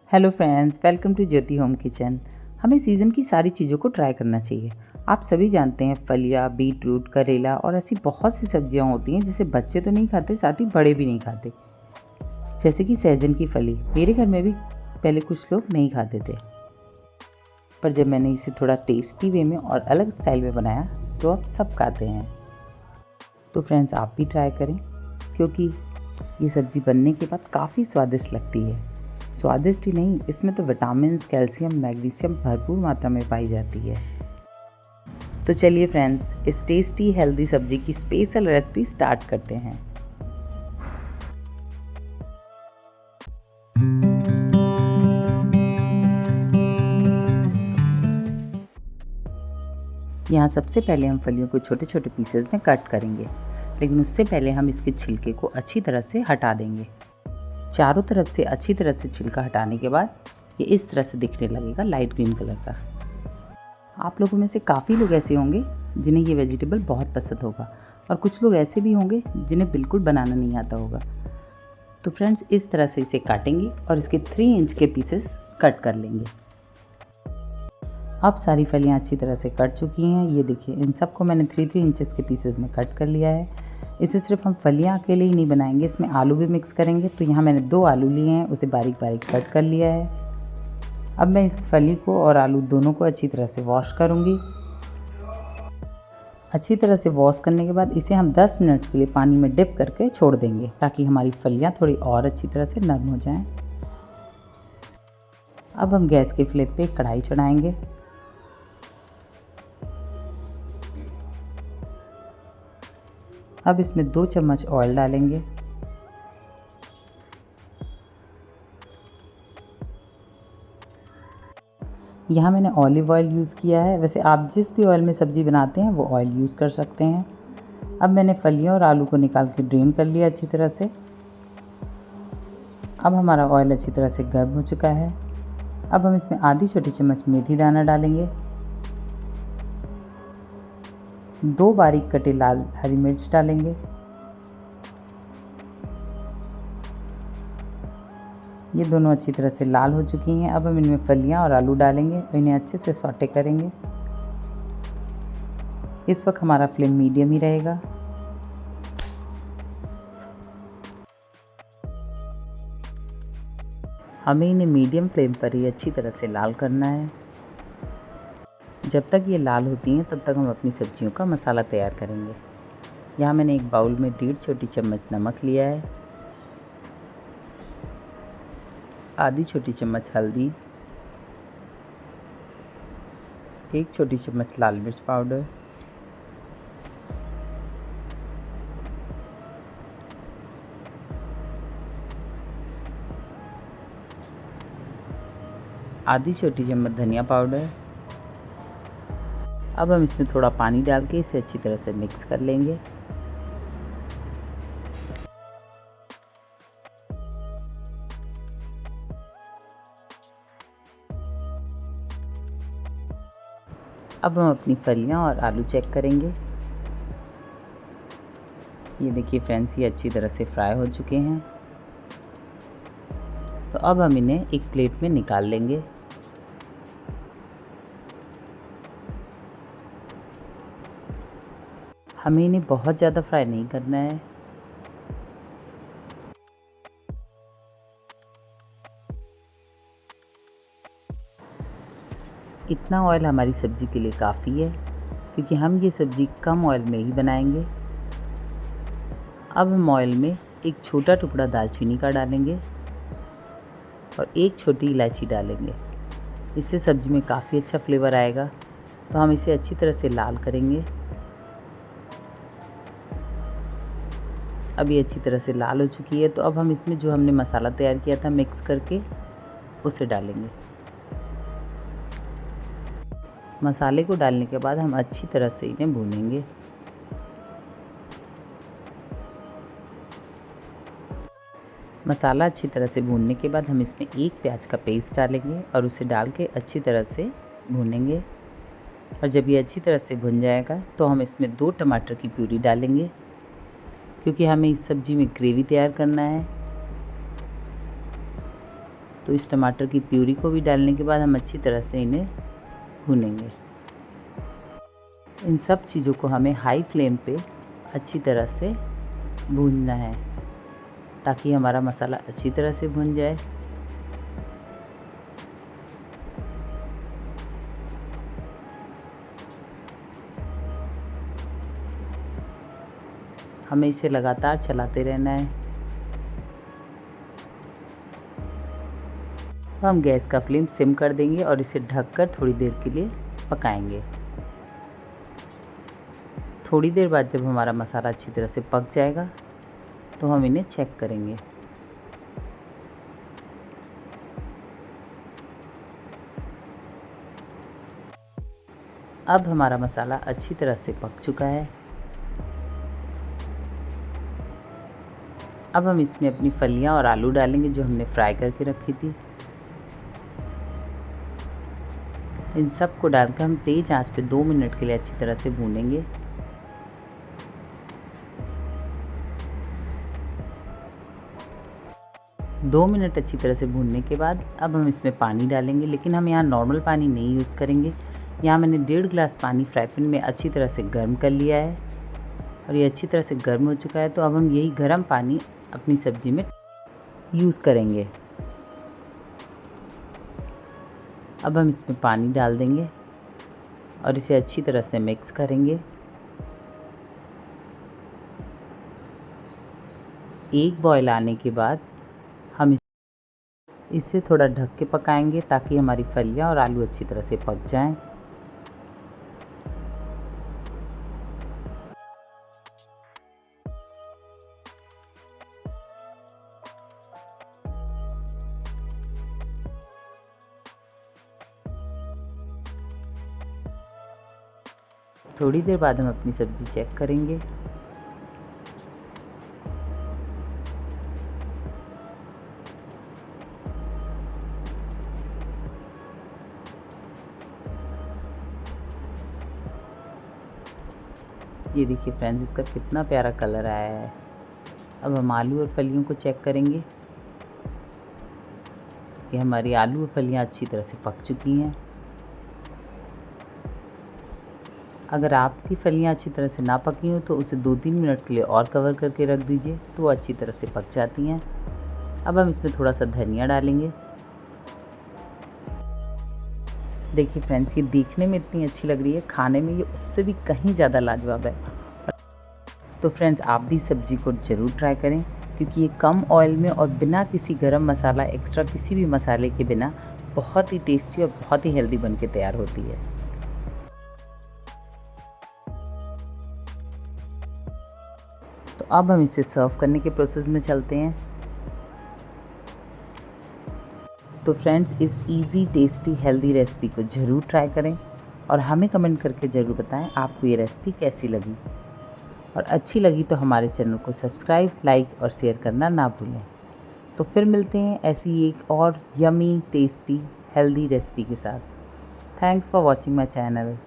Hello friends, welcome to Jyoti home kitchen. हमें season की सारी चीज़ों को ट्राई करना चाहिए। आप सभी जानते हैं फलियां, बीट रूट, करेला और ऐसी बहुत सी सब्जियां होती हैं जिसे बच्चे तो नहीं खाते, साथ ही बड़े भी नहीं खाते। जैसे कि सहजन की फली, मेरे घर में भी पहले कुछ लोग नहीं खाते थे, पर जब मैंने इसे थोड़ा टेस्टी वे में और अलग स्टाइल में बनाया तो अब सब खाते हैं। तो फ्रेंड्स, आप भी ट्राई करें, क्योंकि ये सब्ज़ी बनने के बाद काफ़ी स्वादिष्ट लगती है। स्वादिष्ट ही नहीं, इसमें तो विटामिन, कैल्शियम, मैग्नीशियम भरपूर मात्रा में पाई जाती है। तो चलिए फ्रेंड्स, इस टेस्टी हेल्दी सब्जी की स्पेशल रेसिपी स्टार्ट करते हैं। यहाँ सबसे पहले हम फलियों को छोटे छोटे पीसेस में कट करेंगे, लेकिन उससे पहले हम इसके छिलके को अच्छी तरह से हटा देंगे। चारों तरफ से अच्छी तरह से छिलका हटाने के बाद ये इस तरह से दिखने लगेगा, लाइट ग्रीन कलर का। आप लोगों में से काफ़ी लोग ऐसे होंगे जिन्हें ये वेजिटेबल बहुत पसंद होगा, और कुछ लोग ऐसे भी होंगे जिन्हें बिल्कुल बनाना नहीं आता होगा। तो फ्रेंड्स, इस तरह से इसे काटेंगे और इसके 3 इंच के पीसेस कट कर लेंगे। अब सारी फलियां अच्छी तरह से कट चुकी हैं। ये देखिए, इन सबको मैंने 3-3 इंचेस के पीसेस में कट कर लिया है। इसे सिर्फ हम फलियां अकेले ही नहीं बनाएंगे, इसमें आलू भी मिक्स करेंगे। तो यहाँ मैंने 2 आलू लिए हैं, उसे बारीक बारीक कट कर लिया है। अब मैं इस फली को और आलू दोनों को अच्छी तरह से वॉश करूँगी। अच्छी तरह से वॉश करने के बाद इसे हम 10 मिनट के लिए पानी में डिप करके छोड़ देंगे, ताकि हमारी फलियाँ थोड़ी और अच्छी तरह से नरम हो जाएँ। अब हम गैस के फ्लेम पे कढ़ाई चढ़ाएंगे। अब इसमें 2 चम्मच ऑयल डालेंगे। यहाँ मैंने ऑलिव ऑयल यूज़ किया है। वैसे आप जिस भी ऑयल में सब्ज़ी बनाते हैं वो ऑयल यूज़ कर सकते हैं। अब मैंने फलियों और आलू को निकाल के ड्रेन कर लिया अच्छी तरह से। अब हमारा ऑयल अच्छी तरह से गर्म हो चुका है। अब हम इसमें आधी छोटी चम्मच मेथी दाना डालेंगे, 2 बारीक कटे लाल हरी मिर्च डालेंगे। ये दोनों अच्छी तरह से लाल हो चुकी हैं। अब हम इनमें फलियां और आलू डालेंगे और इन्हें अच्छे से सौटे करेंगे। इस वक्त हमारा फ्लेम मीडियम ही रहेगा। हमें इन्हें मीडियम फ्लेम पर ही अच्छी तरह से लाल करना है। जब तक ये लाल होती हैं तब तक हम अपनी सब्जियों का मसाला तैयार करेंगे। यहाँ मैंने एक बाउल में 1.5 छोटी चम्मच नमक लिया है, आधी छोटी चम्मच हल्दी, 1 छोटी चम्मच लाल मिर्च पाउडर, आधी छोटी चम्मच धनिया पाउडर। अब हम इसमें थोड़ा पानी डाल के इसे अच्छी तरह से मिक्स कर लेंगे। अब हम अपनी फलियां और आलू चेक करेंगे। ये देखिए फ्रेंड्स, ये अच्छी तरह से फ्राई हो चुके हैं। तो अब हम इन्हें एक प्लेट में निकाल लेंगे। हमें इन्हें बहुत ज़्यादा फ्राई नहीं करना है। इतना ऑयल हमारी सब्ज़ी के लिए काफ़ी है, क्योंकि हम ये सब्ज़ी कम ऑयल में ही बनाएंगे। अब हम ऑयल में एक छोटा टुकड़ा दालचीनी का डालेंगे और 1 छोटी इलायची डालेंगे। इससे सब्ज़ी में काफ़ी अच्छा फ्लेवर आएगा। तो हम इसे अच्छी तरह से लाल करेंगे। अब ये अच्छी तरह से लाल हो चुकी है। तो अब हम इसमें जो हमने मसाला तैयार किया था मिक्स करके, उसे डालेंगे। मसाले को डालने के बाद हम अच्छी तरह से इन्हें भूनेंगे। मसाला अच्छी तरह से भूनने के बाद हम इसमें 1 प्याज का पेस्ट डालेंगे और उसे डाल के अच्छी तरह से भूनेंगे। और जब ये अच्छी तरह से भुन जाएगा तो हम इसमें 2 टमाटर की प्यूरी डालेंगे, क्योंकि हमें इस सब्ज़ी में ग्रेवी तैयार करना है। तो इस टमाटर की प्यूरी को भी डालने के बाद हम अच्छी तरह से इन्हें भूनेंगे। इन सब चीज़ों को हमें हाई फ्लेम पे अच्छी तरह से भूनना है ताकि हमारा मसाला अच्छी तरह से भुन जाए। हमें इसे लगातार चलाते रहना है। तो हम गैस का फ्लेम सिम कर देंगे और इसे ढककर थोड़ी देर के लिए पकाएंगे। थोड़ी देर बाद जब हमारा मसाला अच्छी तरह से पक जाएगा तो हम इन्हें चेक करेंगे। अब हमारा मसाला अच्छी तरह से पक चुका है। अब हम इसमें अपनी फलियां और आलू डालेंगे जो हमने फ्राई करके रखी थी। इन सब को डालकर हम तेज़ आंच पे 2 मिनट के लिए अच्छी तरह से भूनेंगे। दो मिनट अच्छी तरह से भूनने के बाद अब हम इसमें पानी डालेंगे, लेकिन हम यहाँ नॉर्मल पानी नहीं यूज़ करेंगे। यहाँ मैंने 1.5 गिलास पानी फ्राई पैन में अच्छी तरह से गर्म कर लिया है और ये अच्छी तरह से गर्म हो चुका है। तो अब हम यही गर्म पानी अपनी सब्ज़ी में यूज़ करेंगे। अब हम इसमें पानी डाल देंगे और इसे अच्छी तरह से मिक्स करेंगे। एक बॉयल आने के बाद हम इसे थोड़ा ढक के पकाएंगे ताकि हमारी फलियां और आलू अच्छी तरह से पक जाएं। थोड़ी देर बाद हम अपनी सब्ज़ी चेक करेंगे। ये देखिए फ्रेंड्स, इसका कितना प्यारा कलर आया है। अब हम आलू और फलियों को चेक करेंगे कि हमारी आलू और फलियां अच्छी तरह से पक चुकी हैं। अगर आपकी फलियां अच्छी तरह से ना पकी हो तो उसे 2-3 मिनट के लिए और कवर करके रख दीजिए, तो वो अच्छी तरह से पक जाती हैं। अब हम इसमें थोड़ा सा धनिया डालेंगे। देखिए फ्रेंड्स, ये देखने में इतनी अच्छी लग रही है, खाने में ये उससे भी कहीं ज़्यादा लाजवाब है। तो फ्रेंड्स, आप भी सब्ज़ी को ज़रूर ट्राई करें क्योंकि ये कम ऑयल में और बिना किसी गरम मसाला, एक्स्ट्रा किसी भी मसाले के बिना बहुत ही टेस्टी और बहुत ही हेल्दी बन के तैयार होती है। तो अब हम इसे सर्व करने के प्रोसेस में चलते हैं। तो फ्रेंड्स, इस इजी, टेस्टी, हेल्दी रेसिपी को ज़रूर ट्राई करें और हमें कमेंट करके ज़रूर बताएं आपको ये रेसिपी कैसी लगी। और अच्छी लगी तो हमारे चैनल को सब्सक्राइब, लाइक और शेयर करना ना भूलें। तो फिर मिलते हैं ऐसी एक और यमी, टेस्टी, हेल्दी रेसिपी के साथ। Thanks for watching my channel.